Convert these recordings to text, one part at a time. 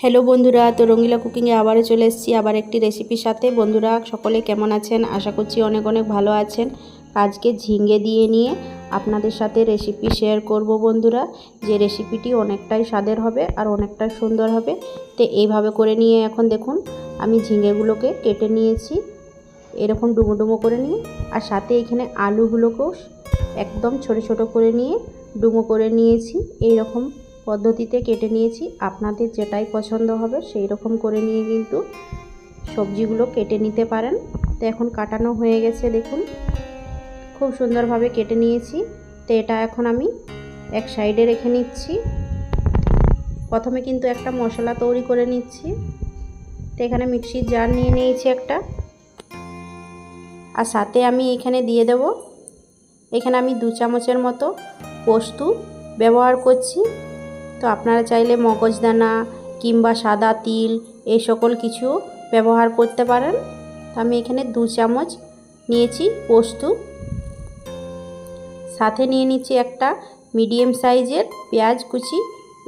Hello বন্ধুরা, তো রঙিলা কুকিংয়ে আবারও চলে এসেছি আবার একটি রেসিপির সাথে। বন্ধুরা সকলে কেমন আছেন? আশা করছি অনেক অনেক ভালো আছেন। আজকে ঝিঙে দিয়ে নিয়ে আপনাদের সাথে রেসিপি শেয়ার করব বন্ধুরা, যে রেসিপিটি অনেকটাই স্বাদের হবে আর অনেকটাই সুন্দর হবে। তো এইভাবে করে নিয়ে এখন দেখুন আমি ঝিঙেগুলোকে কেটে নিয়েছি এরকম ডুমো ডুমো করে নিয়ে, আর সাথে এখানে আলুগুলোকেও একদম ছোট ছোট করে নিয়ে ডুমো করে নিয়েছি। এইরকম পদ্ধতিতে কেটে নিয়েছি, আপনাদের যেটাই পছন্দ হবে সেই রকম করে নিয়ে কিন্তু সবজিগুলো কেটে নিতে পারেন। তো এখন কাটানো হয়ে গেছে, দেখুন খুব সুন্দরভাবে কেটে নিয়েছি। তো এটা এখন আমি এক সাইডে রেখে নিচ্ছি। প্রথমে কিন্তু একটা মশলা তৈরি করে নিচ্ছি। তো এখানে মিক্সির জার নিয়ে নিয়েছি একটা, আর সাথে আমি এখানে দিয়ে দেব, এখানে আমি 2 চামচের মতো পোস্ত ব্যবহার করছি। তো আপনারা চাইলে মগজদানা কিংবা সাদা তিল এই সকল কিছু ব্যবহার করতে পারেন। তো আমি এখানে 2 চামচ নিয়েছি পোস্ত। সাথে নিয়ে নিচ্ছি একটা মিডিয়াম সাইজের পেঁয়াজ কুচি,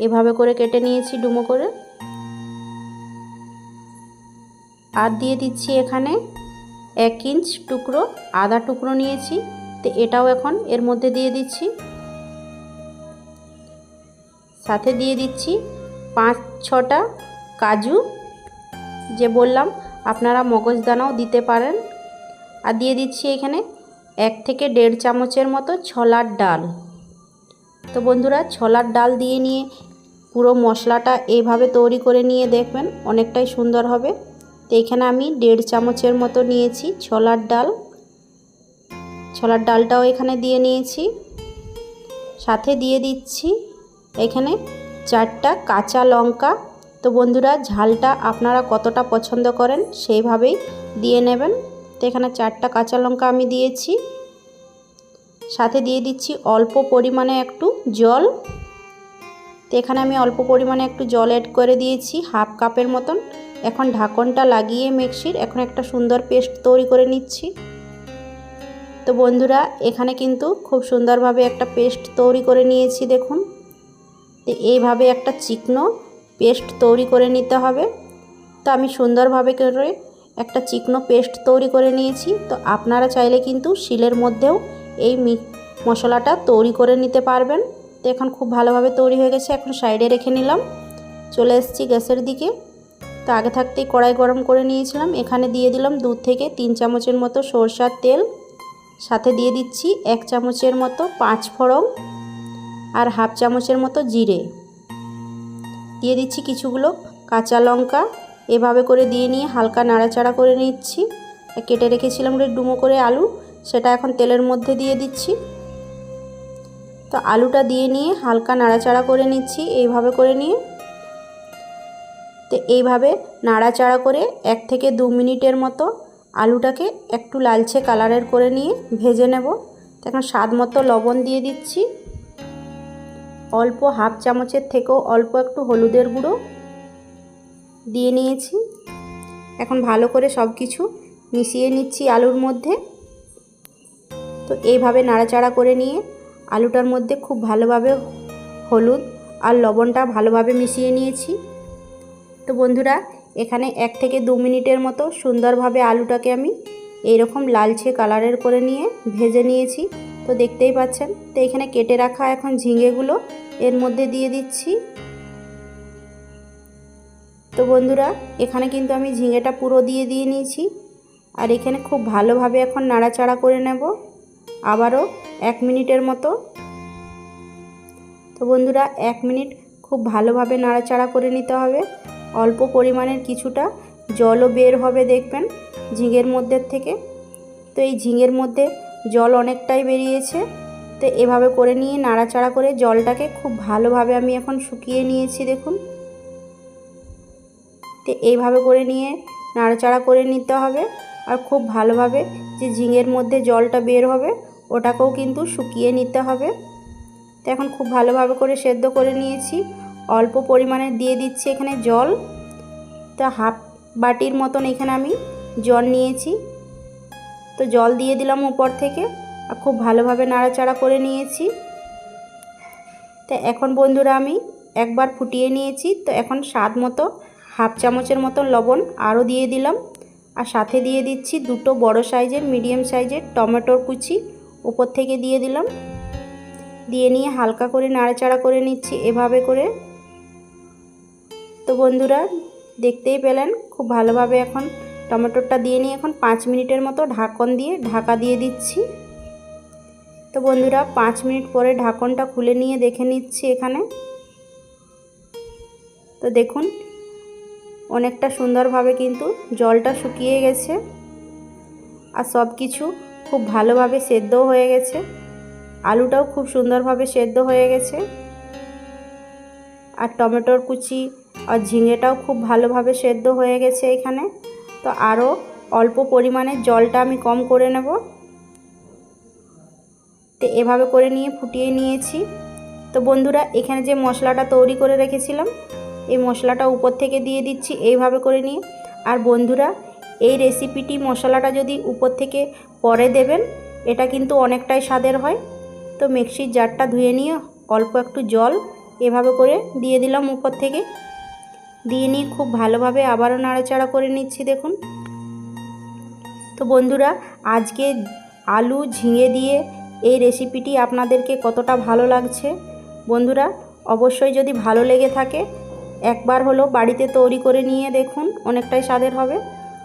এভাবে করে কেটে নিয়েছি ডুমো করে। আর দিয়ে দিচ্ছি এখানে 1 ইঞ্চ টুকরো আদা টুকরো নিয়েছি। তো এটাও এখন এর মধ্যে দিয়ে দিচ্ছি। সাথে দিয়ে দিচ্ছি 5-6টা কাজু, যে বললাম আপনারা মগজদানাও দিতে পারেন। আর দিয়ে দিচ্ছি এখানে 1 থেকে 1.5 চামচের মতো ছোলার ডাল। তো বন্ধুরা ছোলার ডাল দিয়ে নিয়ে পুরো মশলাটা এইভাবে তৈরি করে নিয়ে দেখবেন অনেকটাই সুন্দর হবে। তো এখানে আমি 1.5 চামচের মতো নিয়েছি ছোলার ডাল। ছোলার ডালটাও এখানে দিয়ে নিয়েছি। সাথে দিয়ে দিচ্ছি এখানে 4টা কাঁচা লঙ্কা। তো বন্ধুরা ঝালটা আপনারা কতটা পছন্দ করেন সেইভাবেই দিয়ে নেবেন। তো এখানে 4টা কাঁচা লঙ্কা আমি দিয়েছি। সাথে দিয়ে দিচ্ছি অল্প পরিমাণে একটু জল। তো এখানে আমি অল্প পরিমাণে একটু জল অ্যাড করে দিয়েছি, 1/2 কাপের মতন। এখন ঢাকনটা লাগিয়ে মিক্সির এখন একটা সুন্দর পেস্ট তৈরি করে নিচ্ছি। তো বন্ধুরা এখানে কিন্তু খুব সুন্দরভাবে একটা পেস্ট তৈরি করে নিয়েছি, দেখুন। তো এইভাবে একটা চিকনো পেস্ট তৈরি করে নিতে হবে। তো আমি সুন্দরভাবে করে একটা চিকনো পেস্ট তৈরি করে নিয়েছি। তো আপনারা চাইলে কিন্তু শিলের মধ্যেও এই মশলাটা তৈরি করে নিতে পারবেন। তো এখন খুব ভালোভাবে তৈরি হয়ে গেছে, এখন সাইডে রেখে নিলাম। চলে এসেছি গ্যাসের দিকে। তো আগে থাকতেই কড়াই গরম করে নিয়েছিলাম, এখানে দিয়ে দিলাম 2 থেকে 3 চামচের মতো সরষের তেল। সাথে দিয়ে দিচ্ছি 1 চামচের মতো 5 ফোড়ন আর 1/2 চামচের মতো জিরে। দিয়ে দিচ্ছি কিছুগুলো কাঁচা লঙ্কা, এভাবে করে দিয়ে নিয়ে হালকা নাড়াচাড়া করে নিচ্ছি। কেটে রেখেছিলাম ডুমো করে আলু, সেটা এখন তেলের মধ্যে দিয়ে দিচ্ছি। তো আলুটা দিয়ে নিয়ে হালকা নাড়াচাড়া করে নিচ্ছি এইভাবে করে নিয়ে। তো এইভাবে নাড়াচাড়া করে 1 থেকে 2 মিনিটের মতো আলুটাকে একটু লালচে কালারের করে নিয়ে ভেজে নেব। এখন স্বাদ মতো লবণ দিয়ে দিচ্ছি, অল্প 1/2 চামচের থেকেও অল্প একটু হলুদের গুঁড়ো দিয়ে নিয়েছি। এখন ভালো করে সব কিছু মিশিয়ে নিচ্ছি আলুর মধ্যে। তো এইভাবে নাড়াচাড়া করে নিয়ে আলুটার মধ্যে খুব ভালোভাবে হলুদ আর লবণটা ভালোভাবে মিশিয়ে নিয়েছি। তো বন্ধুরা এখানে 1 থেকে 2 মিনিটের মতো সুন্দরভাবে আলুটাকে আমি এইরকম লালচে কালারের করে নিয়ে ভেজে নিয়েছি। তো দেখতেই পাচ্ছেন। তো এখানে কেটে রাখা এখন ঝিঙেগুলো এর মধ্যে দিয়ে দিচ্ছি। তো বন্ধুরা এখানে কিন্তু আমি ঝিঙেটা পুরো দিয়ে নিয়েছি। আর এখানে খুব ভালোভাবে এখন নাড়াচাড়া করে নেব আবারও 1 মিনিটের মতো। তো বন্ধুরা 1 মিনিট খুব ভালোভাবে নাড়াচাড়া করে নিতে হবে। অল্প পরিমাণের কিছুটা জলও বের হবে দেখবেন ঝিঙের মধ্যে থেকে। তো এই ঝিঙের মধ্যে জল অনেকটাই বেরিয়েছে। তো এভাবে করে নিয়ে নাড়াচাড়া করে জলটাকে খুব ভালোভাবে আমি এখন শুকিয়ে নিয়েছি, দেখুন। তো এইভাবে করে নিয়ে নাড়াচাড়া করে নিতে হবে। আর খুব ভালোভাবে যে ঝিঙের মধ্যে জলটা বের হবে ওটাকেও কিন্তু শুকিয়ে নিতে হবে। তো এখন খুব ভালোভাবে করে সেদ্ধ করে নিয়েছি। অল্প পরিমাণে দিয়ে দিচ্ছি এখানে জল। তো 1/2 বাটির মতন এখানে আমি জল নিয়েছি। তো জল দিয়ে দিলাম উপর থেকে, আর খুব ভালোভাবে নাড়াচাড়া করে নিয়েছি। তো এখন বন্ধুরা আমি একবার ফুটিয়ে নিয়েছি। তো এখন স্বাদ মতো হাফ চামচের মতো লবণ আরও দিয়ে দিলাম। আর সাথে দিয়ে দিচ্ছি দুটো বড় সাইজের মিডিয়াম সাইজের টমেটোর কুচি উপর থেকে দিয়ে দিলাম। দিয়ে নিয়ে হালকা করে নাড়াচাড়া করে নিচ্ছি এভাবে করে। তো বন্ধুরা দেখতেই পেলেন খুব ভালোভাবে এখন টমেটোটা দিয়ে নিয়ে এখন 5 মিনিটের মতো ঢাকন দিয়ে ঢাকা দিয়ে দিচ্ছি। তো বন্ধুরা 5 মিনিট পরে ঢাকনটা খুলে নিয়ে দেখে নিচ্ছি এখানে। তো দেখুন অনেকটা সুন্দরভাবে কিন্তু জলটা শুকিয়ে গেছে আর সব কিছু খুব ভালোভাবে সেদ্ধ হয়ে গেছে। আলুটাও খুব সুন্দরভাবে সেদ্ধ হয়ে গেছে আর টমেটোর কুচি আর ঝিঙেটাও খুব ভালোভাবে সেদ্ধ হয়ে গেছে এখানে। তো আরও অল্প পরিমাণে জলটা আমি কম করে নেব। তো এভাবে করে নিয়ে ফুটিয়ে নিয়েছি। তো বন্ধুরা এখানে যে মশলাটা তৈরি করে রেখেছিলাম এই মশলাটা উপর থেকে দিয়ে দিচ্ছি এইভাবে করে নিয়ে। আর বন্ধুরা এই রেসিপিটি মশলাটা যদি উপর থেকে পরে দেবেন এটা কিন্তু অনেকটাই স্বাদের হয়। তো মিক্সির জারটা ধুয়ে নিয়ে অল্প একটু জল এভাবে করে দিয়ে দিলাম উপর থেকে। দিয়ে নিয়ে খুব ভালোভাবে আবারও নাড়াচাড়া করে নিচ্ছি দেখুন। তো বন্ধুরা আজকে আলু ঝিঙে দিয়ে এই রেসিপিটি আপনাদেরকে কতটা ভালো লাগছে বন্ধুরা অবশ্যই যদি ভালো লেগে থাকে একবার হলো বাড়িতে তৈরি করে নিয়ে দেখুন, অনেকটাই স্বাদের হবে।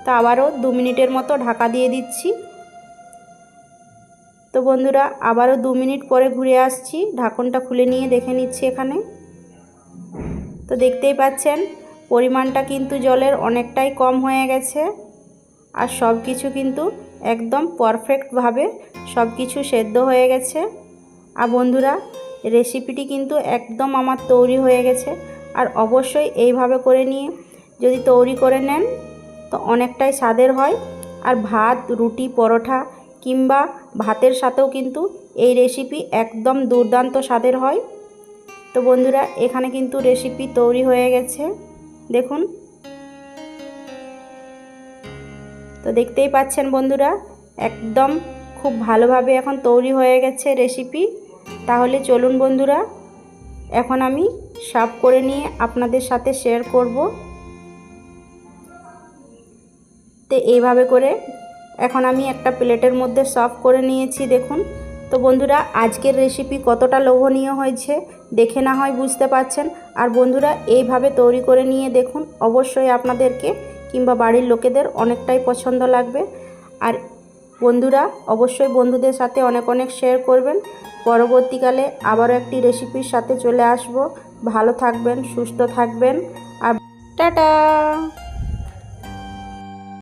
তো আবারও 2 মিনিটের মতো ঢাকা দিয়ে দিচ্ছি। তো বন্ধুরা আবারও 2 মিনিট পরে ঘুরে আসছি, ঢাকনটা খুলে নিয়ে দেখে নিচ্ছি এখানে। তো দেখতেই পাচ্ছেন পরিমাণটা কিন্তু জলের অনেকটাই কম হয়ে গেছে আর সব কিছু কিন্তু একদম পারফেক্টভাবে সব কিছু সেদ্ধ হয়ে গেছে। আর বন্ধুরা রেসিপিটি কিন্তু একদম আমার তৈরি হয়ে গেছে। আর অবশ্যই এইভাবে করে নিয়ে যদি তৈরি করে নেন তো অনেকটাই স্বাদের হয়। আর ভাত রুটি পরোটা কিংবা ভাতের সাথেও কিন্তু এই রেসিপি একদম দুর্দান্ত স্বাদের হয়। তো বন্ধুরা এখানে কিন্তু রেসিপি তৈরি হয়ে গেছে দেখুন। তো দেখতেই পাচ্ছেন বন্ধুরা একদম খুব ভালোভাবে এখন তৈরি হয়ে গেছে রেসিপি। তাহলে চলুন বন্ধুরা এখন আমি সার্ভ করে নিয়ে আপনাদের সাথে শেয়ার করব। তো এইভাবে করে এখন আমি একটা প্লেটের মধ্যে সার্ভ করে নিয়েছি দেখুন। তো বন্ধুরা আজকের রেসিপি কতটা লোভনীয় হয়েছে দেখে না হয় বুঝতে পারছেন। আর বন্ধুরা এইভাবে তৈরি করে নিয়ে দেখুন, অবশ্যই আপনাদেরকে কিংবা বাড়ির লোকেদের অনেকটাই পছন্দ লাগবে। আর বন্ধুরা অবশ্যই বন্ধুদের সাথে অনেক অনেক শেয়ার করবেন। পরবর্তীকালে আবারও একটি রেসিপির সাথে চলে আসব। ভালো থাকবেন, সুস্থ থাকবেন আর টাটা।